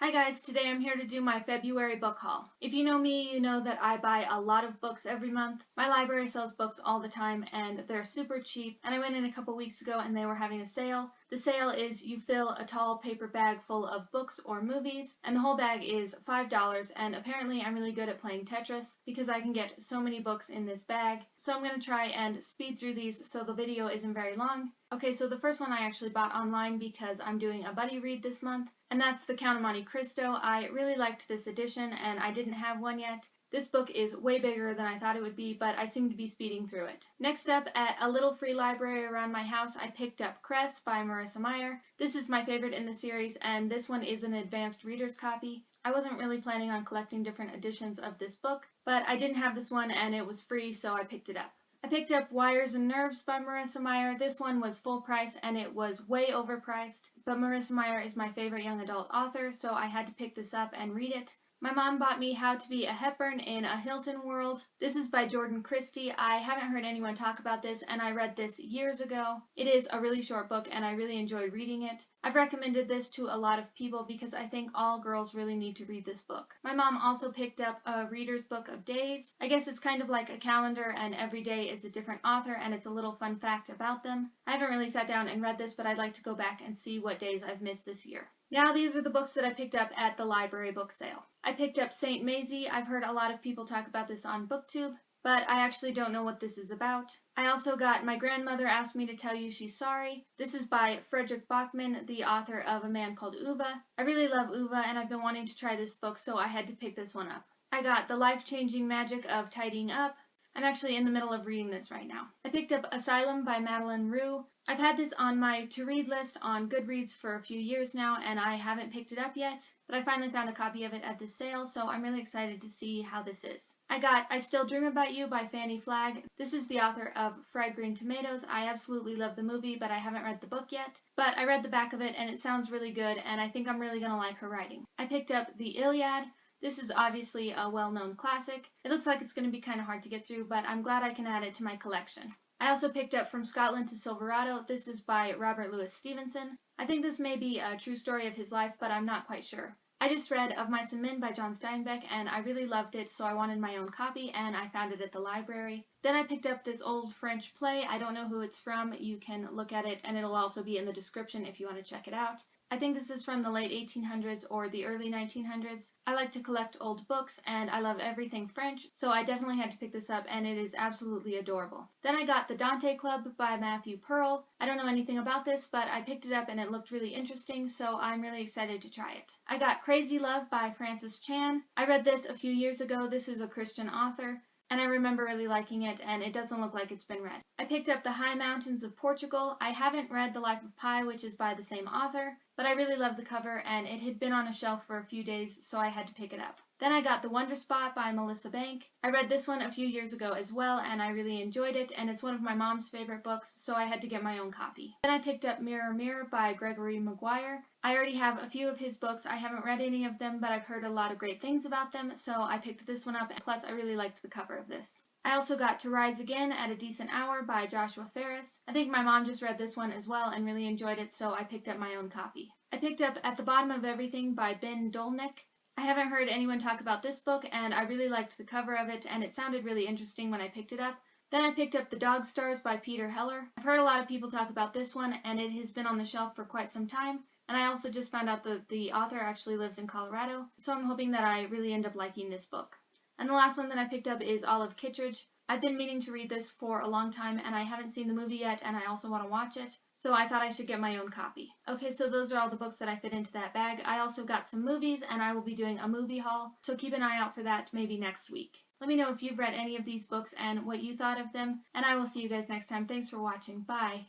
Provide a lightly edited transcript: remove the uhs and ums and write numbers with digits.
Hi guys, today I'm here to do my February book haul. If you know me, you know that I buy a lot of books every month. My library sells books all the time and they're super cheap, and I went in a couple weeks ago and they were having a sale. The sale is you fill a tall paper bag full of books or movies, and the whole bag is $5, and apparently I'm really good at playing Tetris because I can get so many books in this bag. So I'm going to try and speed through these so the video isn't very long. Okay, so the first one I actually bought online because I'm doing a buddy read this month, and that's The Count of Monte Cristo. I really liked this edition and I didn't have one yet. This book is way bigger than I thought it would be, but I seem to be speeding through it. Next up, at a little free library around my house, I picked up Cress by Marissa Meyer. This is my favorite in the series, and this one is an advanced reader's copy. I wasn't really planning on collecting different editions of this book, but I didn't have this one and it was free, so I picked it up. I picked up Wires and Nerves by Marissa Meyer. This one was full price and it was way overpriced, but Marissa Meyer is my favorite young adult author, so I had to pick this up and read it. My mom bought me How to Be a Hepburn in a Hilton World. This is by Christy. I haven't heard anyone talk about this, and I read this years ago. It is a really short book and I really enjoyed reading it. I've recommended this to a lot of people because I think all girls really need to read this book. My mom also picked up a Reader's Book of Days. I guess it's kind of like a calendar, and every day is a different author and it's a little fun fact about them. I haven't really sat down and read this, but I'd like to go back and see what days I've missed this year. Now these are the books that I picked up at the library book sale. I picked up St. Mazie. I've heard a lot of people talk about this on BookTube, but I actually don't know what this is about. I also got My Grandmother Asked Me to Tell You She's Sorry. This is by Fredrik, the author of A Man Called Ove. I really love Ove and I've been wanting to try this book, so I had to pick this one up. I got The Life-Changing Magic of Tidying Up. I'm actually in the middle of reading this right now. I picked up Asylum by Madeleine Roux. I've had this on my to-read list on Goodreads for a few years now, and I haven't picked it up yet, but I finally found a copy of it at this sale, so I'm really excited to see how this is. I got I Still Dream About You by Fannie Flagg. This is the author of Fried Green Tomatoes. I absolutely love the movie, but I haven't read the book yet. But I read the back of it, and it sounds really good, and I think I'm really going to like her writing. I picked up the Iliad. This is obviously a well-known classic. It looks like it's going to be kind of hard to get through, but I'm glad I can add it to my collection. I also picked up From Scotland to Silverado. This is by Robert Louis Stevenson. I think this may be a true story of his life, but I'm not quite sure. I just read Of Mice and Men by John Steinbeck, and I really loved it, so I wanted my own copy, and I found it at the library. Then I picked up this old French play. I don't know who it's from. You can look at it, and it'll also be in the description if you want to check it out. I think this is from the late 1800s or the early 1900s. I like to collect old books and I love everything French, so I definitely had to pick this up, and it is absolutely adorable. Then I got The Dante Club by Mathew. I don't know anything about this, but I picked it up and it looked really interesting, so I'm really excited to try it. I got Crazy Love by Francis Chan. I read this a few years ago. This is a Christian author, and I remember really liking it, and it doesn't look like it's been read. I picked up The High Mountains of Portugal. I haven't read The Life of Pi, which is by the same author, but I really love the cover, and it had been on a shelf for a few days, so I had to pick it up. Then I got The Wonder Spot by Melissa Bank. I read this one a few years ago as well, and I really enjoyed it, and it's one of my mom's favorite books, so I had to get my own copy. Then I picked up Mirror Mirror by Gregory Maguire. I already have a few of his books. I haven't read any of them, but I've heard a lot of great things about them, so I picked this one up, and plus I really liked the cover of this. I also got To Rise Again at a Decent Hour by Joshua Ferris. I think my mom just read this one as well and really enjoyed it, so I picked up my own copy. I picked up At the Bottom of Everything by Ben Dolnick. I haven't heard anyone talk about this book, and I really liked the cover of it, and it sounded really interesting when I picked it up. Then I picked up The Dog Stars by Peter Heller. I've heard a lot of people talk about this one, and it has been on the shelf for quite some time, and I also just found out that the author actually lives in Colorado, so I'm hoping that I really end up liking this book. And the last one that I picked up is Olive Kitteridge. I've been meaning to read this for a long time, and I haven't seen the movie yet, and I also want to watch it, so I thought I should get my own copy. Okay, so those are all the books that I fit into that bag. I also got some movies, and I will be doing a movie haul, so keep an eye out for that maybe next week. Let me know if you've read any of these books and what you thought of them, and I will see you guys next time. Thanks for watching. Bye!